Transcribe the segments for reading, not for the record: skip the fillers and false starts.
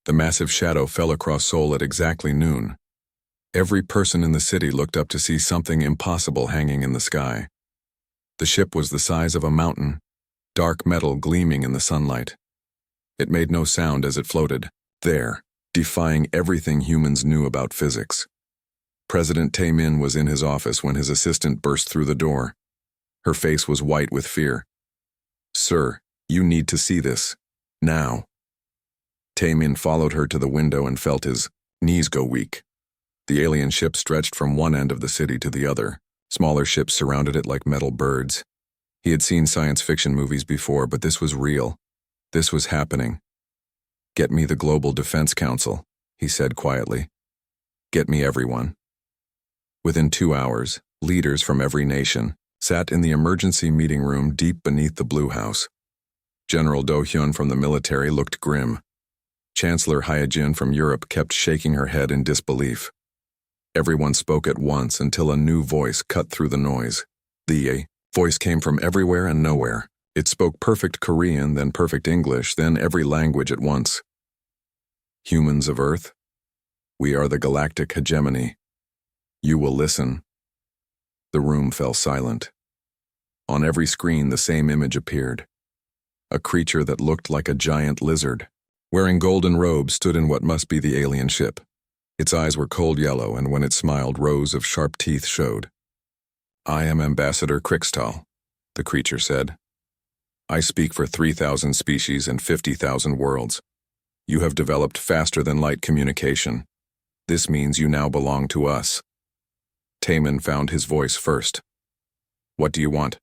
The massive shadow fell across Seoul at exactly noon. Every person in the city looked up to see something impossible hanging in the sky. The ship was the size of a mountain, dark metal gleaming in the sunlight. It made no sound as it floated, there, defying everything humans knew about physics. President Tae-min was in his office when his assistant burst through the door. Her face was white with fear. "Sir, you need to see this. Now." Tae-min followed her to the window and felt his knees go weak. The alien ship stretched from one end of the city to the other. Smaller ships surrounded it like metal birds. He had seen science fiction movies before, but this was real. This was happening. "Get me the Global Defense Council," he said quietly. "Get me everyone." Within 2 hours, leaders from every nation sat in the emergency meeting room deep beneath the Blue House. General Do-hyun from the military looked grim. Chancellor Hyejin from Europe kept shaking her head in disbelief. Everyone spoke at once until a new voice cut through the noise. The voice came from everywhere and nowhere. It spoke perfect Korean, then perfect English, then every language at once. "Humans of Earth, we are the galactic hegemony. You will listen." The room fell silent. On every screen the same image appeared. A creature that looked like a giant lizard, wearing golden robes, stood in what must be the alien ship. Its eyes were cold yellow, and when it smiled, rows of sharp teeth showed. "I am Ambassador Krikstal," the creature said. "I speak for 3,000 species and 50,000 worlds. You have developed faster-than-light communication. This means you now belong to us." Tae-min found his voice first. "What do you want?"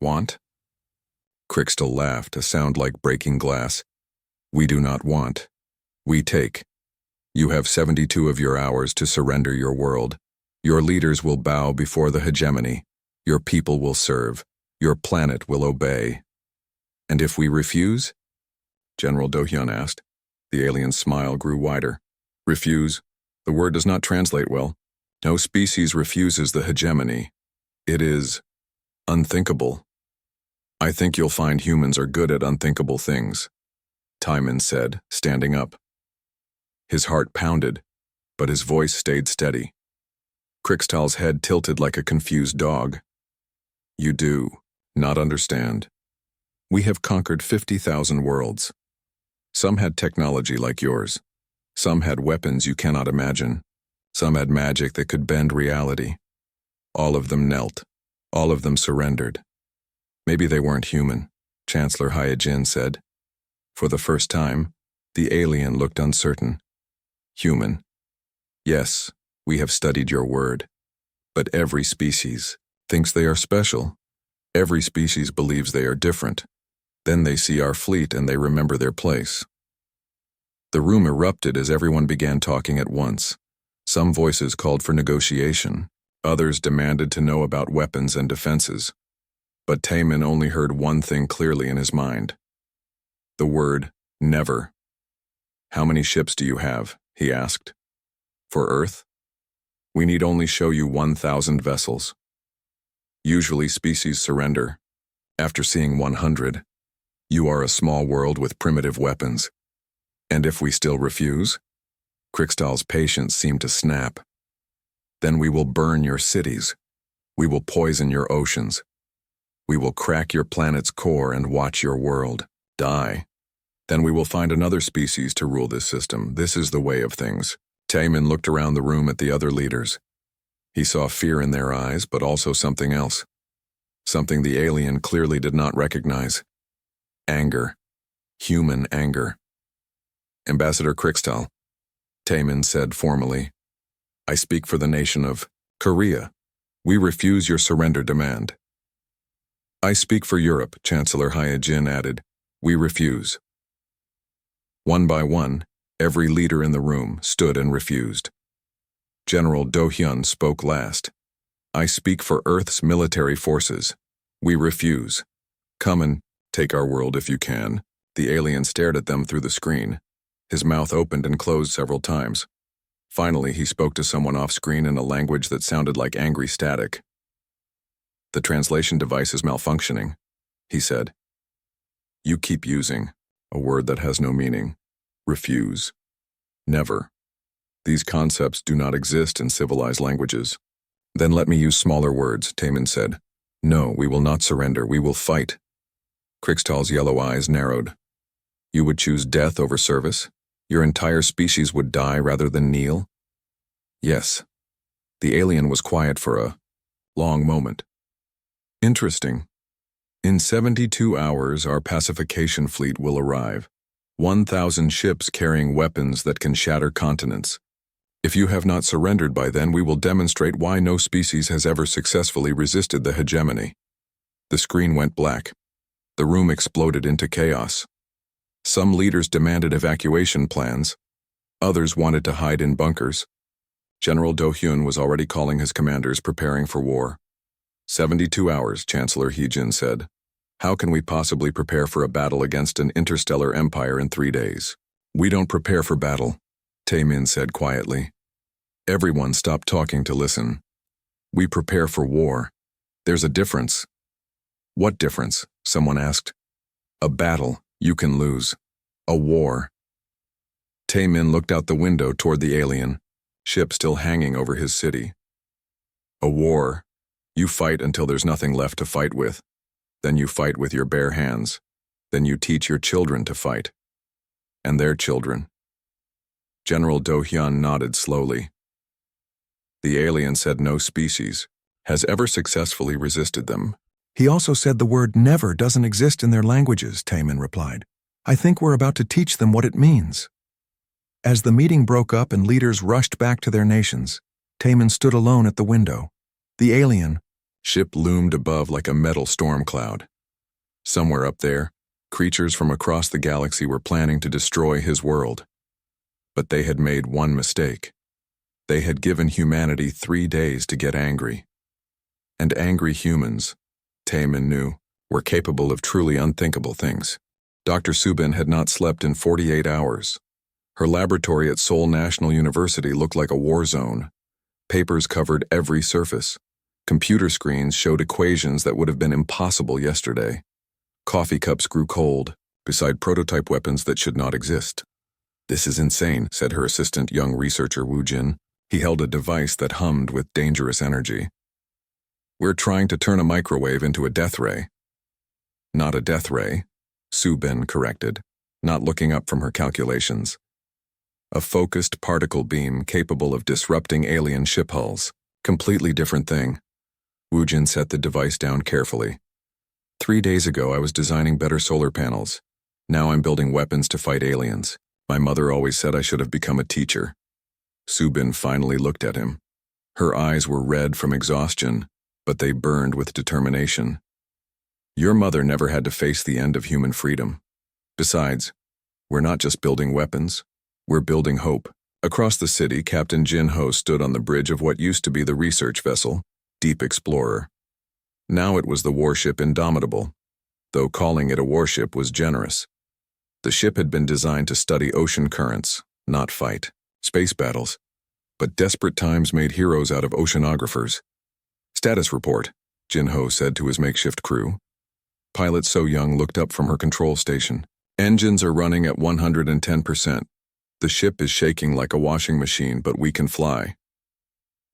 "Want?" Krikstal laughed, a sound like breaking glass. "We do not want. We take. You have 72 of your hours to surrender your world. Your leaders will bow before the hegemony. Your people will serve. Your planet will obey." "And if we refuse?" General Do-hyun asked. The alien's smile grew wider. "Refuse? The word does not translate well. No species refuses the hegemony. It is unthinkable." "I think you'll find humans are good at unthinkable things," Tae-min said, standing up. His heart pounded, but his voice stayed steady. Krikstal's head tilted like a confused dog. "You do not understand. We have conquered 50,000 worlds. Some had technology like yours. Some had weapons you cannot imagine. Some had magic that could bend reality. All of them knelt. All of them surrendered. Maybe they weren't human," Chancellor Hyejin said. For the first time, the alien looked uncertain. "Human. Yes, we have studied your word. But every species thinks they are special. Every species believes they are different. Then they see our fleet and they remember their place." The room erupted as everyone began talking at once. Some voices called for negotiation. Others demanded to know about weapons and defenses. But Tae-min only heard one thing clearly in his mind. The word, never. "How many ships do you have?" he asked. "For Earth? We need only show you 1,000 vessels. Usually species surrender. After seeing 100, you are a small world with primitive weapons. And if we still refuse?" Krikstal's patience seemed to snap. "Then we will burn your cities. We will poison your oceans. We will crack your planet's core and watch your world die. Then we will find another species to rule this system. This is the way of things." Tae-min looked around the room at the other leaders. He saw fear in their eyes, but also something else. Something the alien clearly did not recognize. Anger. Human anger. "Ambassador Krikstal," Tae-min said formally, "I speak for the nation of Korea. We refuse your surrender demand." "I speak for Europe," Chancellor Hyejin added. "We refuse." One by one, every leader in the room stood and refused. General Do-hyun spoke last. "I speak for Earth's military forces. We refuse. Come and take our world if you can." The alien stared at them through the screen. His mouth opened and closed several times. Finally, he spoke to someone off-screen in a language that sounded like angry static. "The translation device is malfunctioning," he said. "You keep using a word that has no meaning. Refuse. Never. These concepts do not exist in civilized languages. Then let me use smaller words, Taman said. No, we will not surrender, we will fight. Krixtal's yellow eyes narrowed. You would choose death over service? Your entire species would die rather than kneel? Yes. The alien was quiet for a long moment. Interesting. In 72 hours, our pacification fleet will arrive. 1,000 ships carrying weapons that can shatter continents. If you have not surrendered by then, we will demonstrate why no species has ever successfully resisted the hegemony. The screen went black. The room exploded into chaos. Some leaders demanded evacuation plans. Others wanted to hide in bunkers. General Do-hyun was already calling his commanders, preparing for war. 72 hours, Chancellor Hee-jin said. How can we possibly prepare for a battle against an interstellar empire in 3 days? We don't prepare for battle, Tae-min said quietly. Everyone stopped talking to listen. We prepare for war. There's a difference. What difference? Someone asked. A battle, you can lose. A war. Tae-min looked out the window toward the alien, ship still hanging over his city. A war. You fight until there's nothing left to fight with. Then you fight with your bare hands. Then you teach your children to fight. And their children. General Do-hyun nodded slowly. The alien said no species has ever successfully resisted them. He also said the word never doesn't exist in their languages, Tae-min replied. I think we're about to teach them what it means. As the meeting broke up and leaders rushed back to their nations, Tae-min stood alone at the window. The alien ship loomed above like a metal storm cloud. Somewhere up there, creatures from across the galaxy were planning to destroy his world. But they had made one mistake. They had given humanity 3 days to get angry. And angry humans, Tae-min knew, were capable of truly unthinkable things. Dr. Subin had not slept in 48 hours. Her laboratory at Seoul National University looked like a war zone. Papers covered every surface. Computer screens showed equations that would have been impossible yesterday. Coffee cups grew cold, beside prototype weapons that should not exist. This is insane, said her assistant, young researcher Woo Jin. He held a device that hummed with dangerous energy. We're trying to turn a microwave into a death ray. Not a death ray, Subin corrected, not looking up from her calculations. A focused particle beam capable of disrupting alien ship hulls. Completely different thing. Woo Jin set the device down carefully. 3 days ago, I was designing better solar panels. Now I'm building weapons to fight aliens. My mother always said I should have become a teacher. Subin finally looked at him. Her eyes were red from exhaustion, but they burned with determination. Your mother never had to face the end of human freedom. Besides, we're not just building weapons, we're building hope. Across the city, Captain Jin Ho stood on the bridge of what used to be the research vessel, Deep Explorer. Now it was the warship Indomitable, though calling it a warship was generous. The ship had been designed to study ocean currents, not fight space battles. But desperate times made heroes out of oceanographers. Status report, Jin Ho said to his makeshift crew. Pilot So Young looked up from her control station. Engines are running at 110%. The ship is shaking like a washing machine, but we can fly.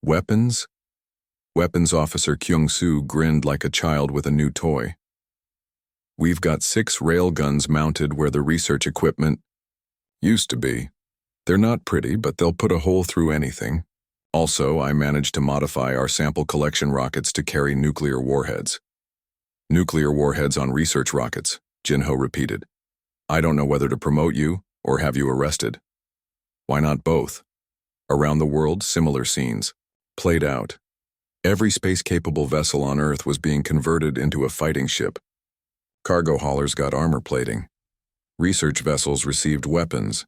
Weapons? Weapons Officer Kyung-soo grinned like a child with a new toy. We've got 6 railguns mounted where the research equipment used to be. They're not pretty, but they'll put a hole through anything. Also, I managed to modify our sample collection rockets to carry nuclear warheads. Nuclear warheads on research rockets, Jin Ho repeated. I don't know whether to promote you or have you arrested. Why not both? Around the world, similar scenes played out. Every space-capable vessel on Earth was being converted into a fighting ship. Cargo haulers got armor plating. Research vessels received weapons.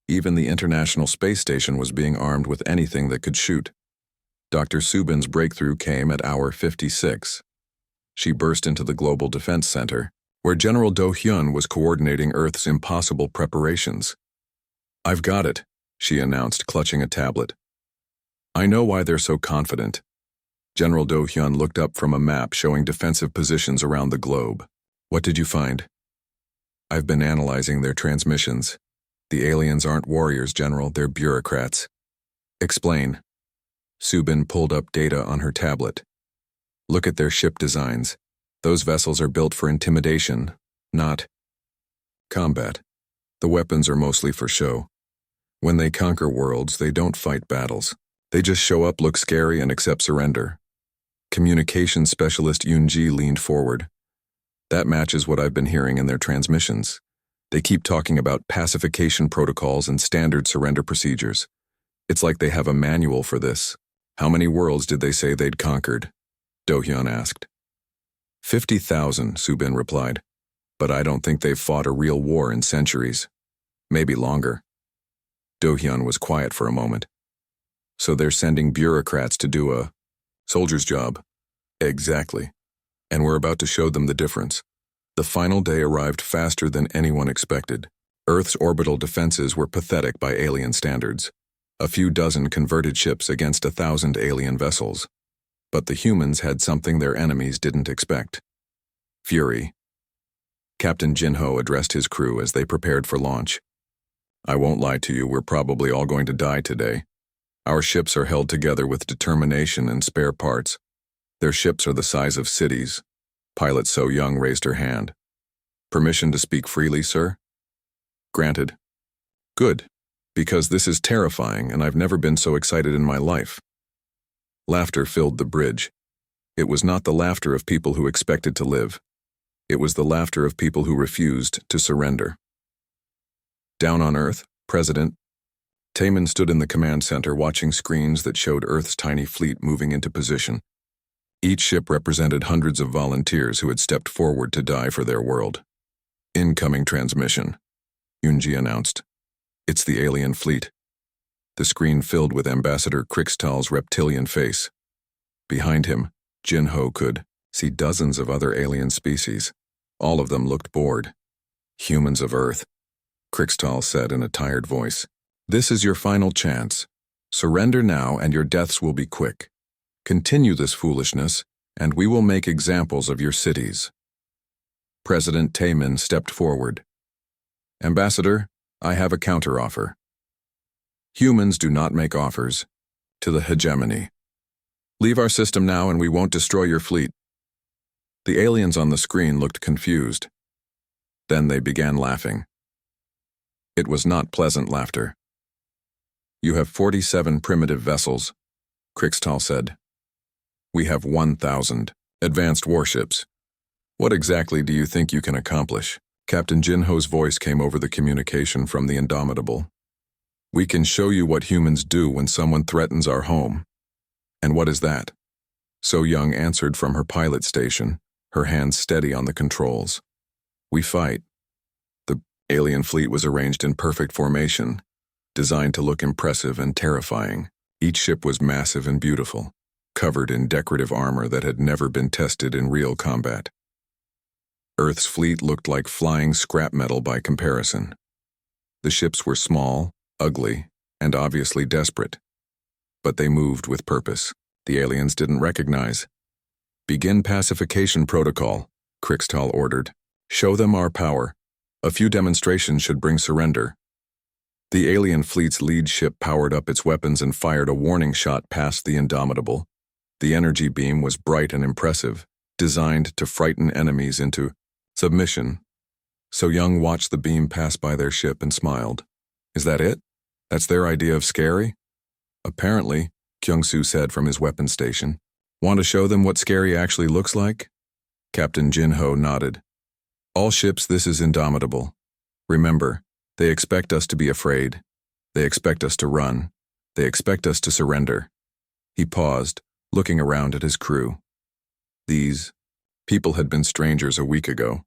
Even the International Space Station was being armed with anything that could shoot. Dr. Subin's breakthrough came at hour 56. She burst into the Global Defense Center, where General Do-hyun was coordinating Earth's impossible preparations. I've got it, she announced, clutching a tablet. I know why they're so confident. General Do-hyun looked up from a map showing defensive positions around the globe. What did you find? I've been analyzing their transmissions. The aliens aren't warriors, General, they're bureaucrats. Explain. Subin pulled up data on her tablet. Look at their ship designs. Those vessels are built for intimidation, not combat. The weapons are mostly for show. When they conquer worlds, they don't fight battles. They just show up, look scary, and accept surrender. Communications specialist Yunji leaned forward. That matches what I've been hearing in their transmissions. They keep talking about pacification protocols and standard surrender procedures. It's like they have a manual for this. How many worlds did they say they'd conquered? Do-hyun asked. 50,000, Subin replied. But I don't think they've fought a real war in centuries. Maybe longer. Do-hyun was quiet for a moment. So they're sending bureaucrats to do a soldier's job. Exactly. And we're about to show them the difference. The final day arrived faster than anyone expected. Earth's orbital defenses were pathetic by alien standards. A few dozen converted ships against 1,000 alien vessels. But the humans had something their enemies didn't expect. Fury. Captain Jinho addressed his crew as they prepared for launch. I won't lie to you, we're probably all going to die today. Our ships are held together with determination and spare parts. Their ships are the size of cities. Pilot So Young raised her hand. Permission to speak freely, sir? Granted. Good, because this is terrifying and I've never been so excited in my life. Laughter filled the bridge. It was not the laughter of people who expected to live. It was the laughter of people who refused to surrender. Down on Earth, President Taemin stood in the command center watching screens that showed Earth's tiny fleet moving into position. Each ship represented hundreds of volunteers who had stepped forward to die for their world. Incoming transmission, Yunji announced. It's the alien fleet. The screen filled with Ambassador Krixtal's reptilian face. Behind him, Jinho could see dozens of other alien species. All of them looked bored. Humans of Earth, Krixtal said in a tired voice. This is your final chance. Surrender now and your deaths will be quick. Continue this foolishness, and we will make examples of your cities. President Taemin stepped forward. Ambassador, I have a counteroffer. Humans do not make offers to the hegemony. Leave our system now and we won't destroy your fleet. The aliens on the screen looked confused. Then they began laughing. It was not pleasant laughter. You have 47 primitive vessels, Krixtal said. We have 1,000 advanced warships. What exactly do you think you can accomplish? Captain Jinho's voice came over the communication from the Indomitable. We can show you what humans do when someone threatens our home. And what is that? So Young answered from her pilot station, her hands steady on the controls. We fight. The alien fleet was arranged in perfect formation, designed to look impressive and terrifying. Each ship was massive and beautiful, covered in decorative armor that had never been tested in real combat. Earth's fleet looked like flying scrap metal by comparison. The ships were small, ugly, and obviously desperate. But they moved with purpose. The aliens didn't recognize. Begin pacification protocol, Krixtal ordered. Show them our power. A few demonstrations should bring surrender. The alien fleet's lead ship powered up its weapons and fired a warning shot past the Indomitable. The energy beam was bright and impressive, designed to frighten enemies into submission. So Young watched the beam pass by their ship and smiled. Is that it? That's their idea of scary? Apparently, Kyung-soo said from his weapons station. Want to show them what scary actually looks like? Captain Jinho nodded. All ships, this is Indomitable. Remember, they expect us to be afraid. They expect us to run. They expect us to surrender. He paused, looking around at his crew. These people had been strangers a week ago.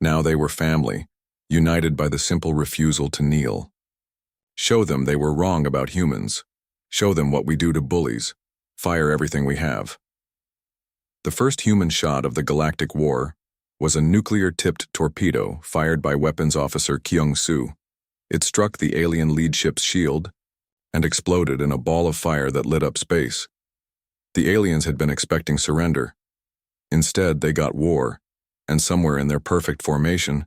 Now they were family, united by the simple refusal to kneel. Show them they were wrong about humans. Show them what we do to bullies. Fire everything we have. The first human shot of the Galactic War was a nuclear-tipped torpedo fired by weapons officer Kyung-soo. It struck the alien lead ship's shield and exploded in a ball of fire that lit up space. The aliens had been expecting surrender. Instead, they got war, and somewhere in their perfect formation,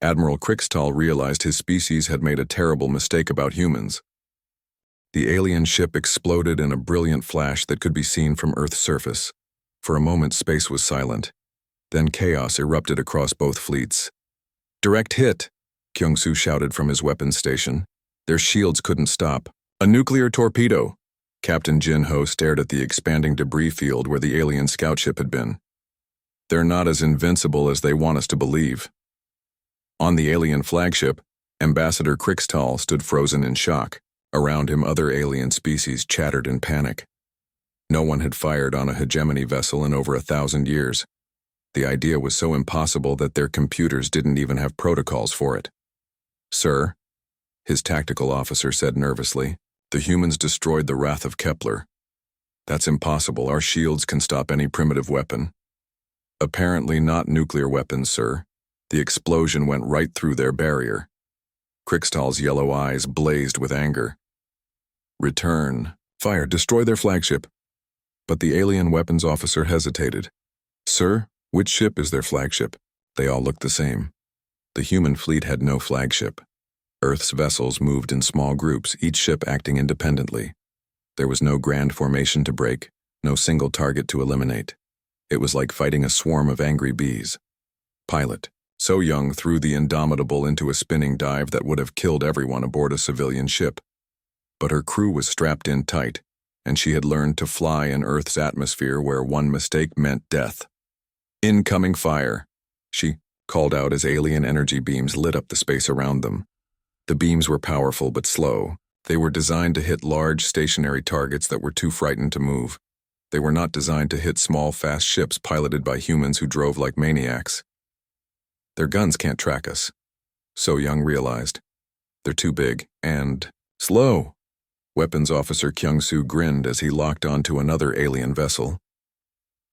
Admiral Krixtal realized his species had made a terrible mistake about humans. The alien ship exploded in a brilliant flash that could be seen from Earth's surface. For a moment, space was silent. Then chaos erupted across both fleets. "Direct hit!" Kyung-soo shouted from his weapons station. Their shields couldn't stop. "A nuclear torpedo!" Captain Jin-ho stared at the expanding debris field where the alien scout ship had been. "They're not as invincible as they want us to believe." On the alien flagship, Ambassador Krixtal stood frozen in shock. Around him, other alien species chattered in panic. No one had fired on a hegemony vessel in over 1,000 years. The idea was so impossible that their computers didn't even have protocols for it. "Sir," his tactical officer said nervously, "the humans destroyed the Wrath of Kepler." "That's impossible. Our shields can stop any primitive weapon." "Apparently not nuclear weapons, sir. The explosion went right through their barrier." Krixtal's yellow eyes blazed with anger. "Return. Fire. Destroy their flagship." But the alien weapons officer hesitated. "Sir, which ship is their flagship?" They all looked the same. The human fleet had no flagship. Earth's vessels moved in small groups, each ship acting independently. There was no grand formation to break, no single target to eliminate. It was like fighting a swarm of angry bees. Pilot So Young threw the Indomitable into a spinning dive that would have killed everyone aboard a civilian ship. But her crew was strapped in tight, and she had learned to fly in Earth's atmosphere where one mistake meant death. "Incoming fire," she called out as alien energy beams lit up the space around them. The beams were powerful but slow. They were designed to hit large, stationary targets that were too frightened to move. They were not designed to hit small, fast ships piloted by humans who drove like maniacs. "Their guns can't track us," So Young realized. "They're too big and slow." Weapons Officer Kyung-soo grinned as he locked onto another alien vessel.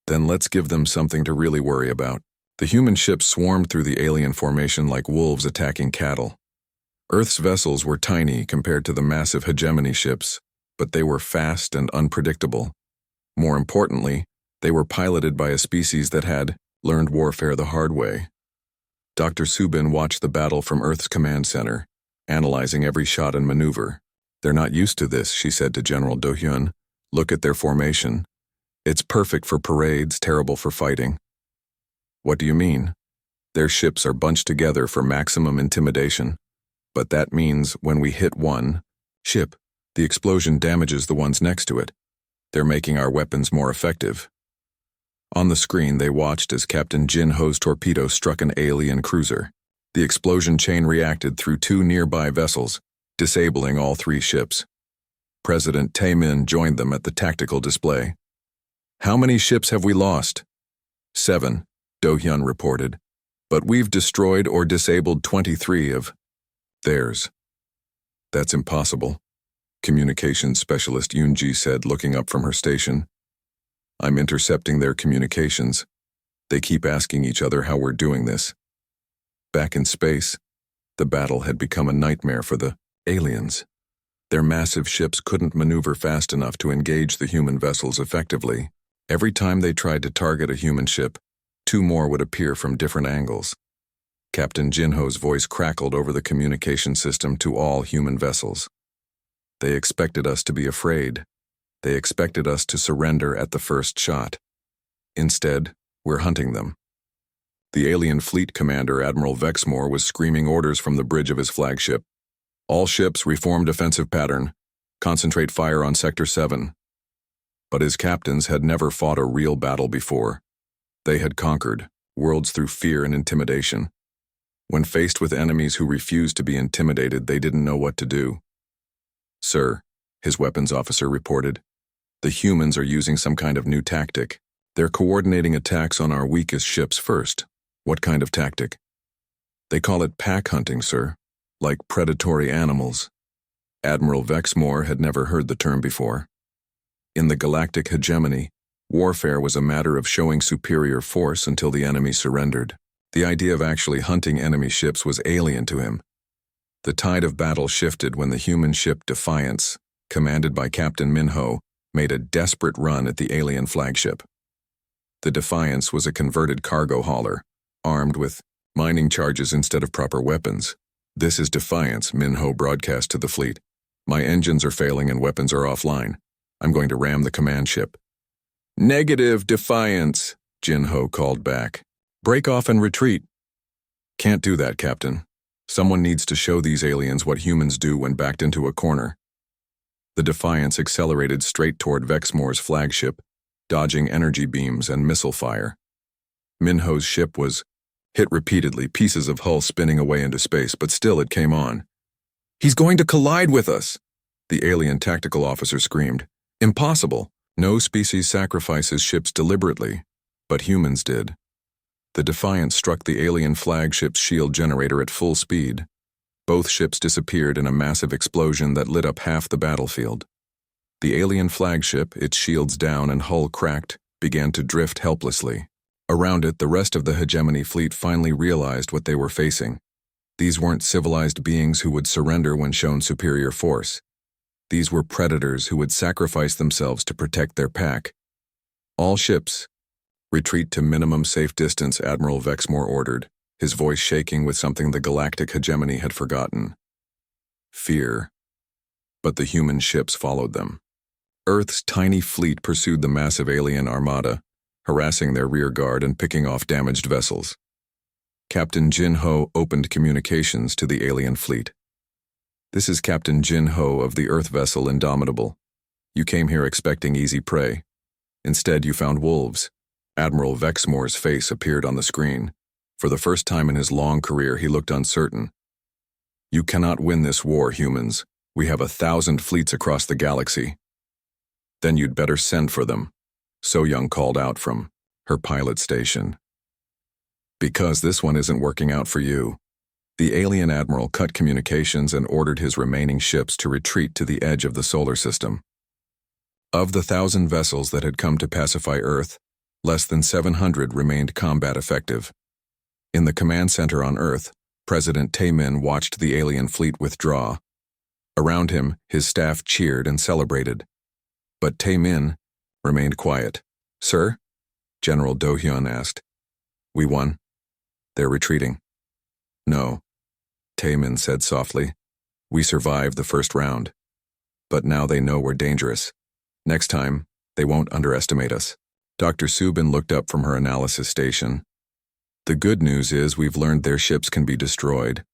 "Then let's give them something to really worry about." The human ships swarmed through the alien formation like wolves attacking cattle. Earth's vessels were tiny compared to the massive hegemony ships, but they were fast and unpredictable. More importantly, they were piloted by a species that had learned warfare the hard way. Dr. Subin watched the battle from Earth's command center, analyzing every shot and maneuver. "They're not used to this," she said to General Do-hyun. "Look at their formation. It's perfect for parades, terrible for fighting." "What do you mean?" "Their ships are bunched together for maximum intimidation. But that means when we hit one ship, the explosion damages the ones next to it. They're making our weapons more effective." On the screen, they watched as Captain Jin-ho's torpedo struck an alien cruiser. The explosion chain reacted through two nearby vessels, disabling all three ships. President Tae-min joined them at the tactical display. "How many ships have we lost?" 7, Do-hyun reported. "But we've destroyed or disabled 23 of theirs." "That's impossible," Communications Specialist Yoon-ji said, looking up from her station. "I'm intercepting their communications. They keep asking each other how we're doing this." Back in space, the battle had become a nightmare for the aliens. Their massive ships couldn't maneuver fast enough to engage the human vessels effectively. Every time they tried to target a human ship, two more would appear from different angles. Captain Jin-ho's voice crackled over the communication system to all human vessels. "They expected us to be afraid. They expected us to surrender at the first shot. Instead, we're hunting them." The alien fleet commander, Admiral Vexmore, was screaming orders from the bridge of his flagship. "All ships reform defensive pattern. Concentrate fire on Sector 7. But his captains had never fought a real battle before. They had conquered worlds through fear and intimidation. When faced with enemies who refused to be intimidated, they didn't know what to do. "Sir," his weapons officer reported, "the humans are using some kind of new tactic. They're coordinating attacks on our weakest ships first." "What kind of tactic?" "They call it pack hunting, sir, like predatory animals." Admiral Vexmore had never heard the term before. In the galactic hegemony, warfare was a matter of showing superior force until the enemy surrendered. The idea of actually hunting enemy ships was alien to him. The tide of battle shifted when the human ship Defiance, commanded by Captain Minho, made a desperate run at the alien flagship. The Defiance was a converted cargo hauler, armed with Mining charges instead of proper weapons. This is defiance, Minho broadcast to the fleet. My engines are failing and weapons are offline. I'm going to ram the command ship. Negative defiance, Jinho called back. Break off and retreat. Can't do that, Captain. Someone needs to show these aliens what humans do when backed into a corner. The Defiance accelerated straight toward Vexmore's flagship, dodging energy beams and missile fire. Minho's ship was hit repeatedly, pieces of hull spinning away into space, but still it came on. He's going to collide with us, the alien tactical officer screamed. Impossible. No species sacrifices ships deliberately, but humans did. The Defiance struck the alien flagship's shield generator at full speed. Both ships disappeared in a massive explosion that lit up half the battlefield. The alien flagship, its shields down and hull cracked, began to drift helplessly. Around it, the rest of the hegemony fleet finally realized what they were facing. These weren't civilized beings who would surrender when shown superior force. These were predators who would sacrifice themselves to protect their pack. All ships, retreat to minimum safe distance, Admiral Vexmore ordered, his voice shaking with something the galactic hegemony had forgotten. Fear. But the human ships followed them. Earth's tiny fleet pursued the massive alien armada, harassing their rear guard and picking off damaged vessels. Captain Jinho opened communications to the alien fleet. This is Captain Jinho of the Earth vessel Indomitable. You came here expecting easy prey. Instead, you found wolves. Admiral Vexmore's face appeared on the screen. For the first time in his long career, he looked uncertain. You cannot win this war, humans. We have 1,000 fleets across the galaxy. Then you'd better send for them, So-Young called out from her pilot station. Because this one isn't working out for you. The alien admiral cut communications and ordered his remaining ships to retreat to the edge of the solar system. Of the 1,000 vessels that had come to pacify Earth, less than 700 remained combat effective. In the command center on Earth, President Taemin watched the alien fleet withdraw. Around him, his staff cheered and celebrated. But Taemin remained quiet. Sir? General Do-hyun asked. We won. They're retreating. No, Taemin said softly. We survived the first round. But now they know we're dangerous. Next time, they won't underestimate us. Dr. Subin looked up from her analysis station. The good news is we've learned their ships can be destroyed.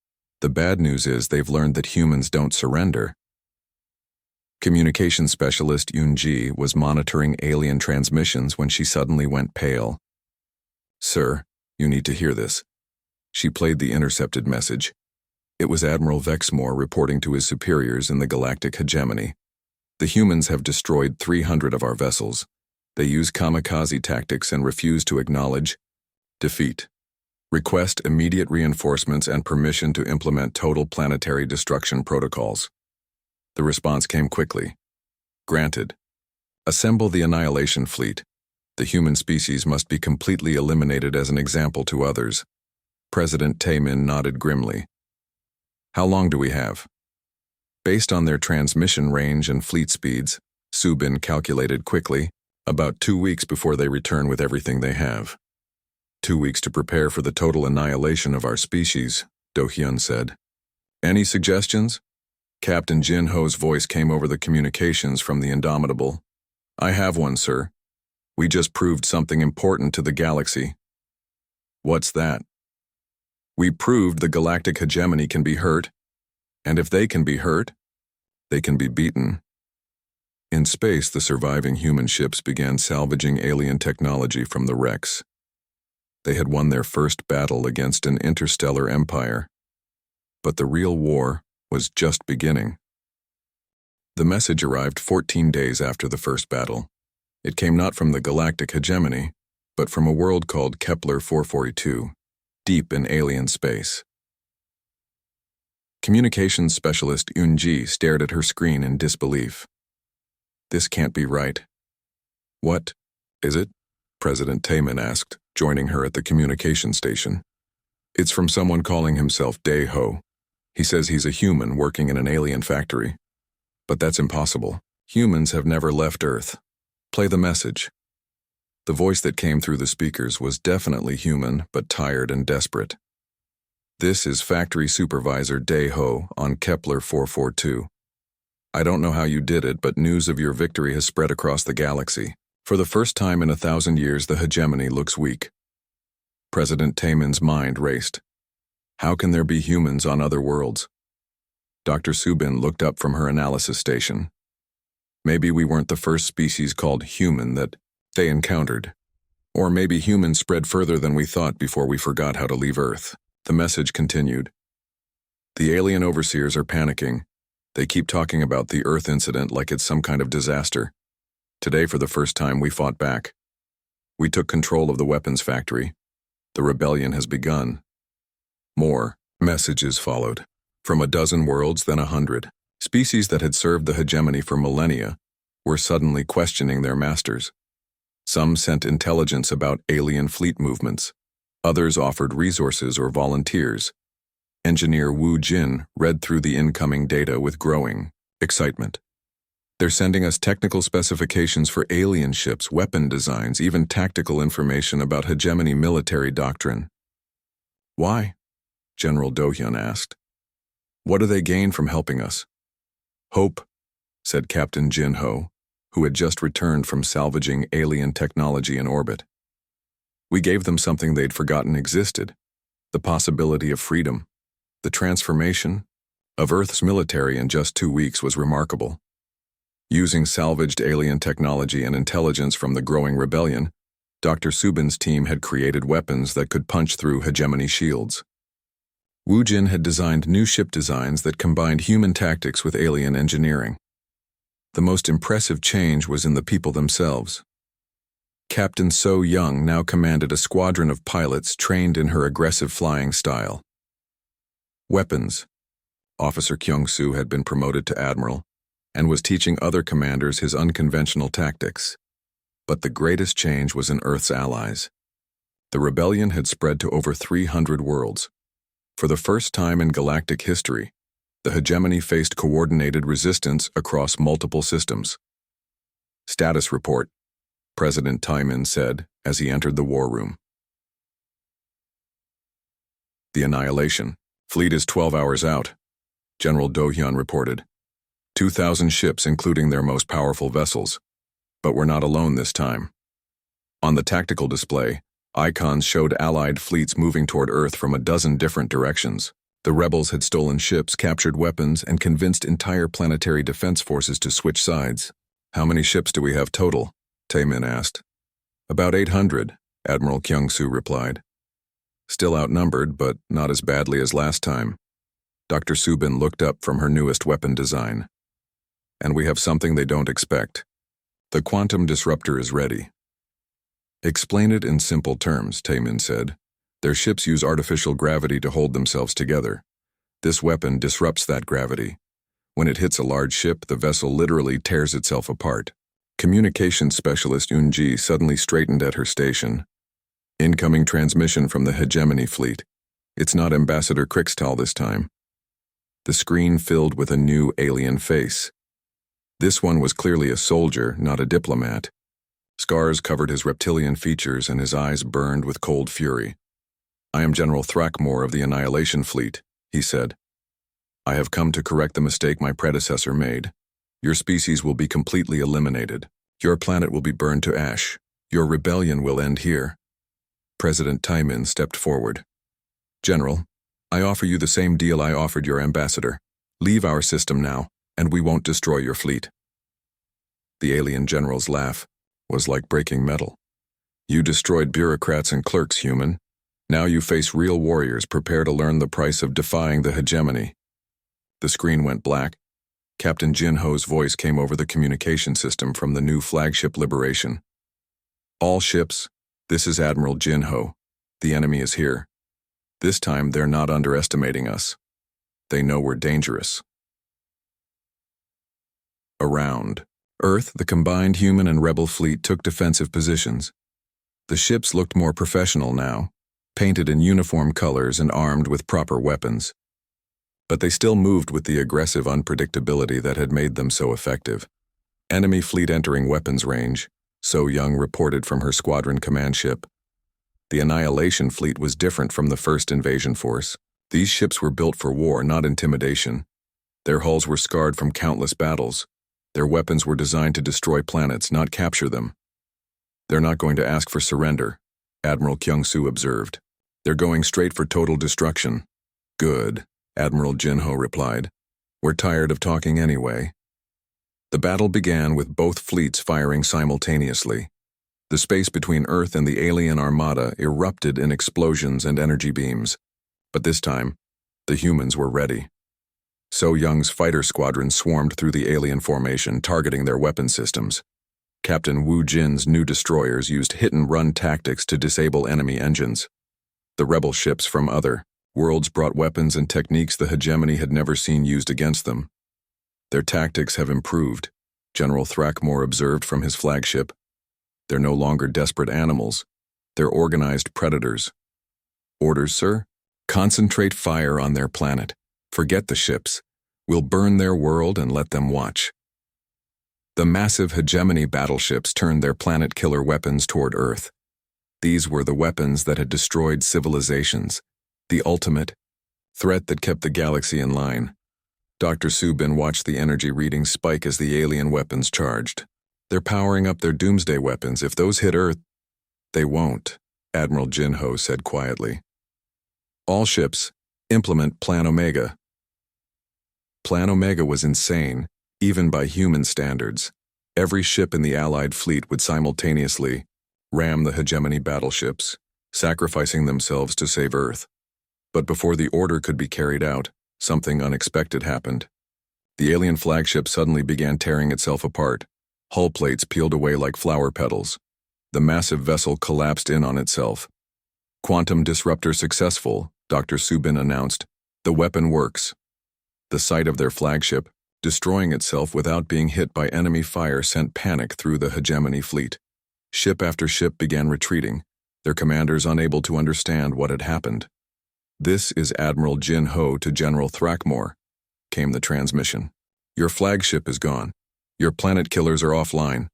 The bad news is they've learned that humans don't surrender. Communications specialist Yoon-ji was monitoring alien transmissions when she suddenly went pale. Sir, you need to hear this. She played the intercepted message. It was Admiral Vexmore reporting to his superiors in the galactic hegemony. The humans have destroyed 300 of our vessels. They use kamikaze tactics and refuse to acknowledge defeat. Request immediate reinforcements and permission to implement total planetary destruction protocols. The response came quickly. Granted. Assemble the annihilation fleet. The human species must be completely eliminated as an example to others. President Taemin nodded grimly. How long do we have? Based on their transmission range and fleet speeds, Subin calculated quickly, about 2 weeks before they return with everything they have. 2 weeks to prepare for the total annihilation of our species, Do-hyun said. Any suggestions? Captain Jinho's voice came over the communications from the Indomitable. I have one, sir. We just proved something important to the galaxy. What's that? We proved the galactic hegemony can be hurt, and if they can be hurt, they can be beaten. In space, the surviving human ships began salvaging alien technology from the wrecks. They had won their first battle against an interstellar empire. But the real war was just beginning. The message arrived 14 days after the first battle. It came not from the galactic hegemony, but from a world called Kepler 442, deep in alien space. Communications specialist Yoon-ji stared at her screen in disbelief. This can't be right. What is it? President Taemin asked, joining her at the communication station. It's from someone calling himself Dae-ho. He says he's a human working in an alien factory. But that's impossible. Humans have never left Earth. Play the message. The voice that came through the speakers was definitely human, but tired and desperate. This is Factory Supervisor Day-Ho on Kepler 442. I don't know how you did it, but news of your victory has spread across the galaxy. For the first time in 1,000 years, the hegemony looks weak. President Taemin's mind raced. How can there be humans on other worlds? Dr. Subin looked up from her analysis station. Maybe we weren't the first species called human that they encountered. Or maybe humans spread further than we thought before we forgot how to leave Earth. The message continued. The alien overseers are panicking. They keep talking about the Earth incident like it's some kind of disaster. Today, for the first time, we fought back. We took control of the weapons factory. The rebellion has begun. More messages followed. From a dozen worlds, then 100. Species that had served the hegemony for millennia were suddenly questioning their masters. Some sent intelligence about alien fleet movements. Others offered resources or volunteers. Engineer Wu Jin read through the incoming data with growing excitement. They're sending us technical specifications for alien ships, weapon designs, even tactical information about hegemony military doctrine. Why? General Do-hyun asked. What do they gain from helping us? Hope, said Captain Jin-ho, who had just returned from salvaging alien technology in orbit. We gave them something they'd forgotten existed, the possibility of freedom. The transformation of Earth's military in just 2 weeks was remarkable. Using salvaged alien technology and intelligence from the growing rebellion, Dr. Subin's team had created weapons that could punch through hegemony shields. Wu Jin had designed new ship designs that combined human tactics with alien engineering. The most impressive change was in the people themselves. Captain So Young now commanded a squadron of pilots trained in her aggressive flying style. Weapons. Officer Kyung-soo had been promoted to admiral and was teaching other commanders his unconventional tactics. But the greatest change was in Earth's allies. The rebellion had spread to over 300 worlds. For the first time in galactic history, the hegemony faced coordinated resistance across multiple systems. Status report, President Taemin said as he entered the war room. The Annihilation. Fleet is 12 hours out, General Do-hyun reported. 2,000 ships, including their most powerful vessels. But we're not alone this time. On the tactical display, icons showed Allied fleets moving toward Earth from a dozen different directions. The rebels had stolen ships, captured weapons, and convinced entire planetary defense forces to switch sides. How many ships do we have total? Taemin asked. About 800, Admiral Kyung-soo replied. Still outnumbered, but not as badly as last time. Dr. Subin looked up from her newest weapon design. And we have something they don't expect. The quantum disruptor is ready. Explain it in simple terms, Taemin said. Their ships use artificial gravity to hold themselves together. This weapon disrupts that gravity. When it hits a large ship, the vessel literally tears itself apart. Communications specialist Yoon-ji suddenly straightened at her station. Incoming transmission from the hegemony fleet. It's not Ambassador Krixtal this time. The screen filled with a new alien face. This one was clearly a soldier, not a diplomat. Scars covered his reptilian features and his eyes burned with cold fury. I am General Thrackmore of the Annihilation Fleet, he said. I have come to correct the mistake my predecessor made. Your species will be completely eliminated. Your planet will be burned to ash. Your rebellion will end here. President Taemin stepped forward. General, I offer you the same deal I offered your ambassador. Leave our system now, and we won't destroy your fleet. The alien general's laugh was like breaking metal. You destroyed bureaucrats and clerks, human. Now you face real warriors. Prepare to learn the price of defying the hegemony. The screen went black. Captain Jin-ho's voice came over the communication system from the new flagship Liberation. All ships, this is Admiral Jin-ho. The enemy is here. This time they're not underestimating us. They know we're dangerous. Around Earth, the combined human and rebel fleet took defensive positions. The ships looked more professional now, painted in uniform colors and armed with proper weapons. But they still moved with the aggressive unpredictability that had made them so effective. Enemy fleet entering weapons range, So Young reported from her squadron command ship. The Annihilation fleet was different from the first invasion force. These ships were built for war, not intimidation. Their hulls were scarred from countless battles. Their weapons were designed to destroy planets, not capture them. They're not going to ask for surrender, Admiral Kyung-soo observed. They're going straight for total destruction. Good, Admiral Jin-ho replied. We're tired of talking anyway. The battle began with both fleets firing simultaneously. The space between Earth and the alien armada erupted in explosions and energy beams. But this time, the humans were ready. So Young's fighter squadron swarmed through the alien formation, targeting their weapon systems. Captain Wu Jin's new destroyers used hit-and-run tactics to disable enemy engines. The rebel ships from other worlds brought weapons and techniques the hegemony had never seen used against them. Their tactics have improved, General Thrackmore observed from his flagship. They're no longer desperate animals. They're organized predators. Orders, sir? Concentrate fire on their planet. Forget the ships. We'll burn their world and let them watch. The massive hegemony battleships turned their planet-killer weapons toward Earth. These were the weapons that had destroyed civilizations, the ultimate threat that kept the galaxy in line. Dr. Subin watched the energy readings spike as the alien weapons charged. They're powering up their doomsday weapons. If those hit Earth, they won't, Admiral Jin-ho said quietly. All ships, implement Plan Omega. Plan Omega was insane, even by human standards. Every ship in the Allied fleet would simultaneously ram the hegemony battleships, sacrificing themselves to save Earth. But before the order could be carried out, something unexpected happened. The alien flagship suddenly began tearing itself apart. Hull plates peeled away like flower petals. The massive vessel collapsed in on itself. Quantum disruptor successful, Dr. Subin announced. The weapon works. The sight of their flagship, destroying itself without being hit by enemy fire, sent panic through the hegemony fleet. Ship after ship began retreating, their commanders unable to understand what had happened. This is Admiral Jin-ho to General Thrackmore, came the transmission. Your flagship is gone. Your planet killers are offline.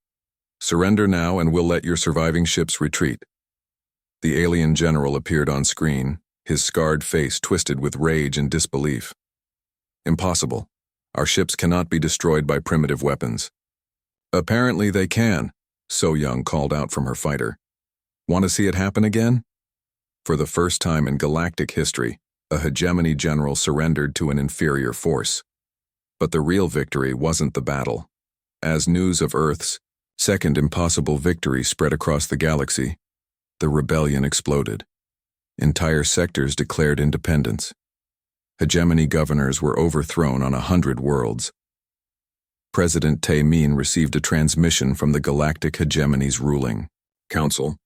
Surrender now and we'll let your surviving ships retreat. The alien general appeared on screen, his scarred face twisted with rage and disbelief. Impossible. Our ships cannot be destroyed by primitive weapons. Apparently they can, So Young called out from her fighter. Want to see it happen again? For the first time in galactic history, a hegemony general surrendered to an inferior force. But the real victory wasn't the battle. As news of Earth's second impossible victory spread across the galaxy, the rebellion exploded. Entire sectors declared independence. Hegemony governors were overthrown on 100 worlds. President Tae-min received a transmission from the Galactic Hegemony's ruling council.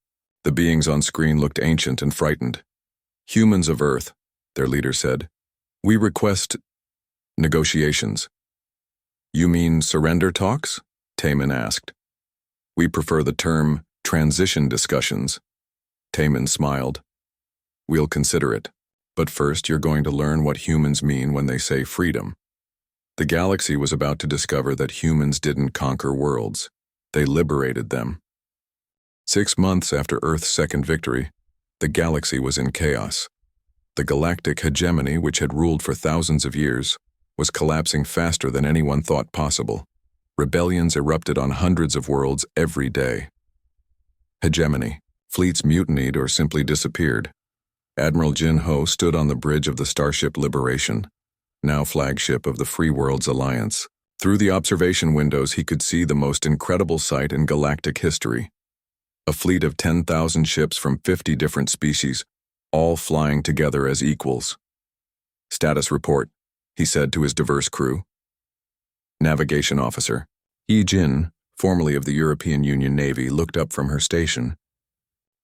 The beings on screen looked ancient and frightened. Humans of Earth, their leader said, we request negotiations. You mean surrender talks? Tae-min asked. We prefer the term transition discussions. Tae-min smiled. We'll consider it. But first you're going to learn what humans mean when they say freedom. The galaxy was about to discover that humans didn't conquer worlds. They liberated them. 6 months after Earth's second victory, the galaxy was in chaos. The galactic hegemony, which had ruled for thousands of years, was collapsing faster than anyone thought possible. Rebellions erupted on hundreds of worlds every day. Hegemony. Fleets mutinied or simply disappeared. Admiral Jin-ho stood on the bridge of the starship Liberation, now flagship of the Free Worlds Alliance. Through the observation windows he could see the most incredible sight in galactic history. A fleet of 10,000 ships from 50 different species, all flying together as equals. Status report, he said to his diverse crew. Navigation officer, Yi Jin, formerly of the European Union Navy, looked up from her station.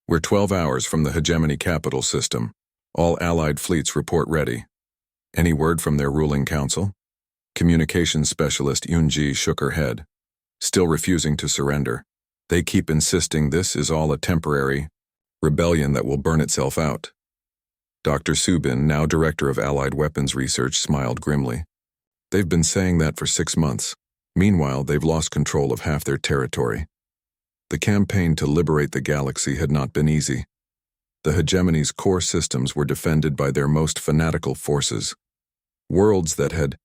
We're 12 hours from the hegemony capital system. All Allied fleets report ready. Any word from their ruling council? Communications specialist Yoon-ji shook her head, still refusing to surrender. They keep insisting this is all a temporary rebellion that will burn itself out. Dr. Subin, now director of Allied Weapons Research, smiled grimly. They've been saying that for 6 months. Meanwhile, they've lost control of half their territory. The campaign to liberate the galaxy had not been easy. The hegemony's core systems were defended by their most fanatical forces. Worlds that had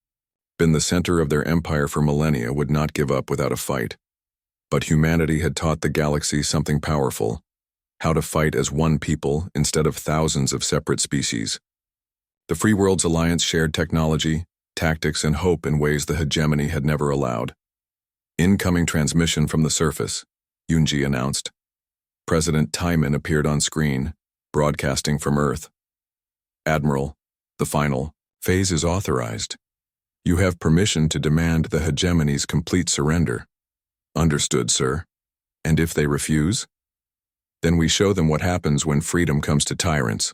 been the center of their empire for millennia would not give up without a fight. But humanity had taught the galaxy something powerful: how to fight as one people instead of thousands of separate species. The Free Worlds Alliance shared technology, tactics, and hope in ways the hegemony had never allowed. Incoming transmission from the surface, Yunji announced. President Timon appeared on screen, broadcasting from Earth. Admiral, the final phase is authorized. You have permission to demand the hegemony's complete surrender. Understood, sir. And if they refuse? Then we show them what happens when freedom comes to tyrants.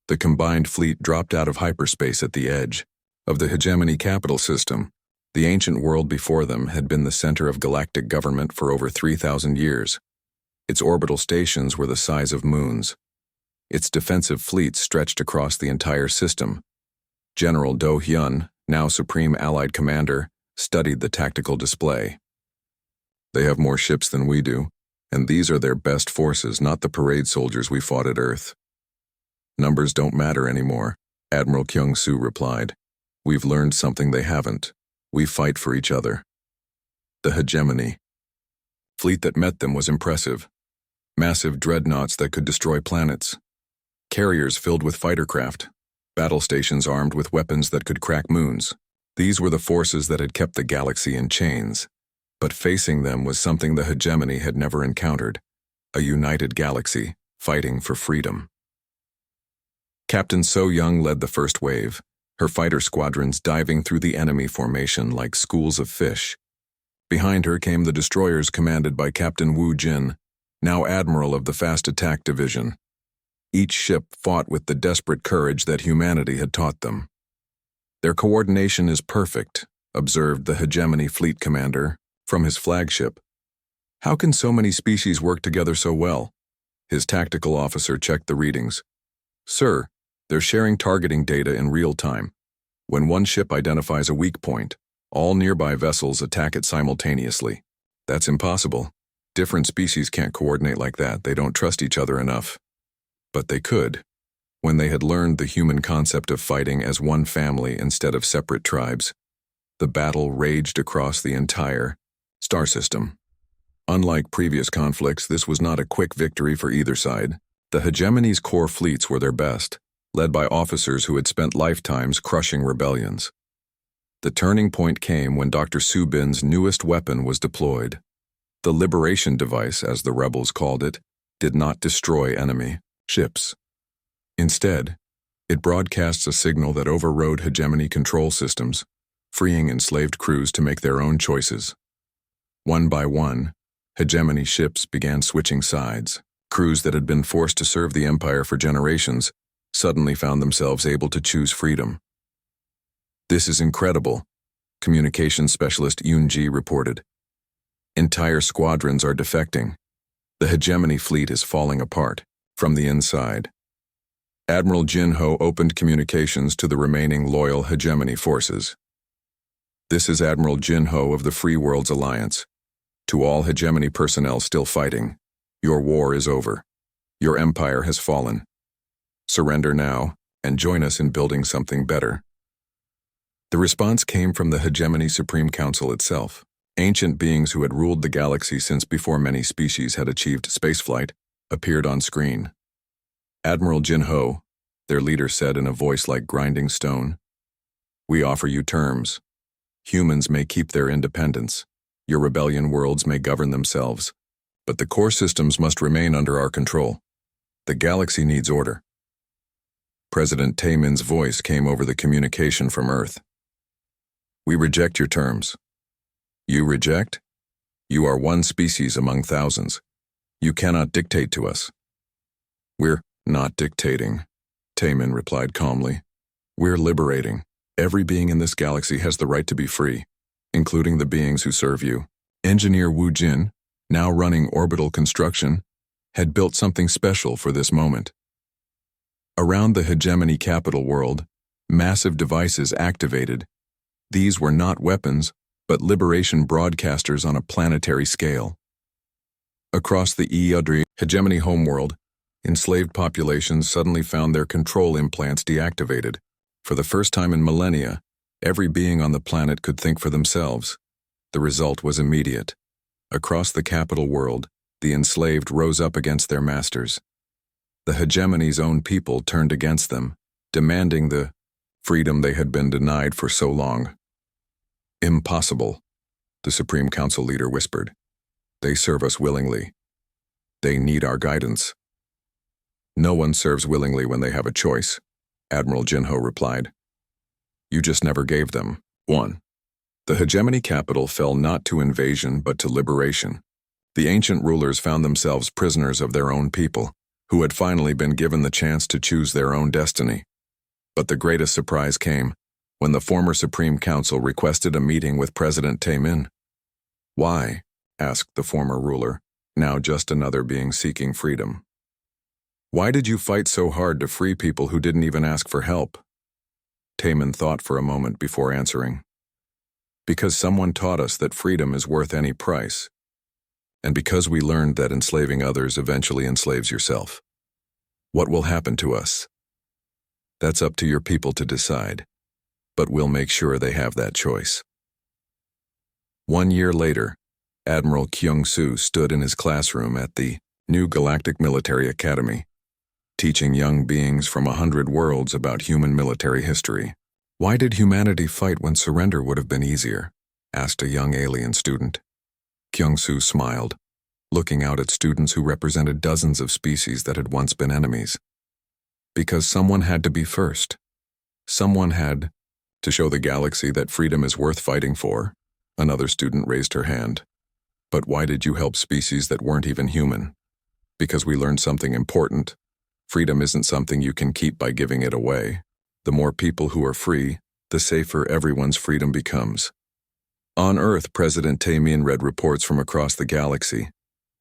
The combined fleet dropped out of hyperspace at the edge of the hegemony capital system. The ancient world before them had been the center of galactic government for over 3,000 years. Its orbital stations were the size of moons. Its defensive fleets stretched across the entire system. General Do Hyun, now Supreme Allied Commander, studied the tactical display. They have more ships than we do, and these are their best forces, not the parade soldiers we fought at Earth. Numbers don't matter anymore, Admiral Kyung-soo replied. We've learned something they haven't. We fight for each other. The hegemony. Fleet that met them was impressive. Massive dreadnoughts that could destroy planets. Carriers filled with fighter craft. Battle stations armed with weapons that could crack moons. These were the forces that had kept the galaxy in chains. But facing them was something the hegemony had never encountered: a united galaxy fighting for freedom. Captain So Young led the first wave, her fighter squadrons diving through the enemy formation like schools of fish. Behind her came the destroyers commanded by Captain Wu Jin, now Admiral of the Fast Attack Division. Each ship fought with the desperate courage that humanity had taught them. Their coordination is perfect, observed the hegemony fleet commander from his flagship. How can so many species work together so well? His tactical officer checked the readings. Sir, they're sharing targeting data in real time. When one ship identifies a weak point, all nearby vessels attack it simultaneously. That's impossible. Different species can't coordinate like that. They don't trust each other enough. But they could, when they had learned the human concept of fighting as one family instead of separate tribes. The battle raged across the entire star system. Unlike previous conflicts, this was not a quick victory for either side. The hegemony's core fleets were their best, led by officers who had spent lifetimes crushing rebellions. The turning point came when Dr. Subin's newest weapon was deployed. The liberation device, as the rebels called it, did not destroy enemy ships. Instead, it broadcasts a signal that overrode hegemony control systems, freeing enslaved crews to make their own choices. One by one, hegemony ships began switching sides. Crews that had been forced to serve the Empire for generations suddenly found themselves able to choose freedom. This is incredible, communications specialist Yoon-ji reported. Entire squadrons are defecting. The hegemony fleet is falling apart from the inside. Admiral Jin-ho opened communications to the remaining loyal hegemony forces. This is Admiral Jin-ho of the Free Worlds Alliance. To all hegemony personnel still fighting, your war is over. Your empire has fallen. Surrender now and join us in building something better. The response came from the hegemony Supreme Council itself. Ancient beings who had ruled the galaxy since before many species had achieved spaceflight appeared on screen. Admiral Jin-ho, their leader said in a voice like grinding stone, "We offer you terms. Humans may keep their independence. Your rebellion worlds may govern themselves. But the core systems must remain under our control. The galaxy needs order." President Taemin's voice came over the communication from Earth. "We reject your terms." "You reject? You are one species among thousands. You cannot dictate to us." "We're not dictating," Taemin replied calmly. "We're liberating. Every being in this galaxy has the right to be free, including the beings who serve you." Engineer Wu Jin, now running orbital construction, had built something special for this moment. Around the hegemony capital world, massive devices activated. These were not weapons, but liberation broadcasters on a planetary scale. Across the Eudri hegemony homeworld, Enslaved populations suddenly found their control implants deactivated. For the first time in millennia, every being on the planet could think for themselves. The result was immediate. Across the capital world, the enslaved rose up against their masters. The hegemony's own people turned against them, demanding the freedom they had been denied for so long. Impossible, the Supreme Council leader whispered. They serve us willingly. They need our guidance. No one serves willingly when they have a choice, Admiral Jinho replied. You just never gave them one. The hegemony capital fell not to invasion but to liberation. The ancient rulers found themselves prisoners of their own people, who had finally been given the chance to choose their own destiny. But the greatest surprise came when the former Supreme Council requested a meeting with President Taemin. Why? Asked the former ruler, now just another being seeking freedom. Why did you fight so hard to free people who didn't even ask for help? Taemin thought for a moment before answering. Because someone taught us that freedom is worth any price. And because we learned that enslaving others eventually enslaves yourself. What will happen to us? That's up to your people to decide, but we'll make sure they have that choice. 1 year later, Admiral Kyung-soo stood in his classroom at the new Galactic Military Academy, teaching young beings from 100 worlds about human military history. Why did humanity fight when surrender would have been easier? Asked a young alien student. Kyung-soo smiled, looking out at students who represented dozens of species that had once been enemies. Because someone had to be first. Someone had to show the galaxy that freedom is worth fighting for. Another student raised her hand. But why did you help species that weren't even human? Because we learned something important. Freedom isn't something you can keep by giving it away. The more people who are free, the safer everyone's freedom becomes. On Earth, President Taemin read reports from across the galaxy.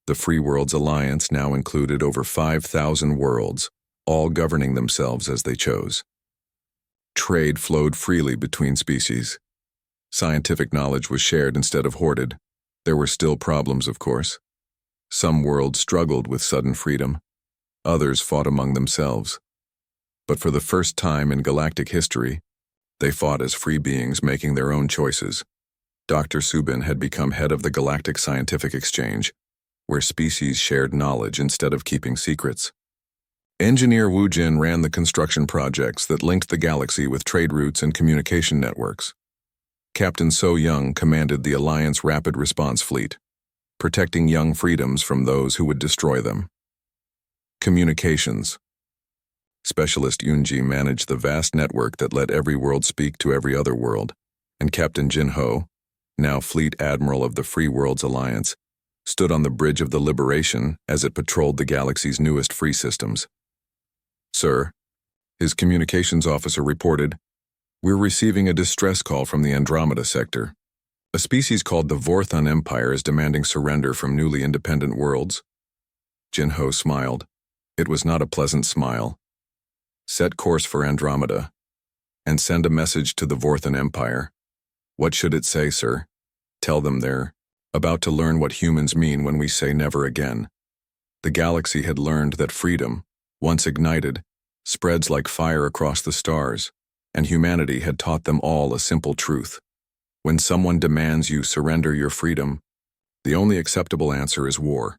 The Free Worlds Alliance now included over 5,000 worlds, all governing themselves as they chose. Trade flowed freely between species. Scientific knowledge was shared instead of hoarded. There were still problems, of course. Some worlds struggled with sudden freedom. Others fought among themselves. But for the first time in galactic history, they fought as free beings making their own choices. Dr. Subin had become head of the Galactic Scientific Exchange, where species shared knowledge instead of keeping secrets. Engineer Wu Jin ran the construction projects that linked the galaxy with trade routes and communication networks. Captain So Young commanded the Alliance Rapid Response Fleet, protecting young freedoms from those who would destroy them. Communications. Specialist Yunji managed the vast network that let every world speak to every other world, and Captain Jinho, now Fleet Admiral of the Free Worlds Alliance, stood on the Bridge of the Liberation as it patrolled the galaxy's newest free systems. Sir, his communications officer reported, we're receiving a distress call from the Andromeda sector. A species called the Vorthon Empire is demanding surrender from newly independent worlds. Jinho smiled. It was not a pleasant smile. Set course for Andromeda, and send a message to the Vorthon Empire. What should it say, sir? Tell them they're about to learn what humans mean when we say never again. The galaxy had learned that freedom, once ignited, spreads like fire across the stars, and humanity had taught them all a simple truth. When someone demands you surrender your freedom, the only acceptable answer is war.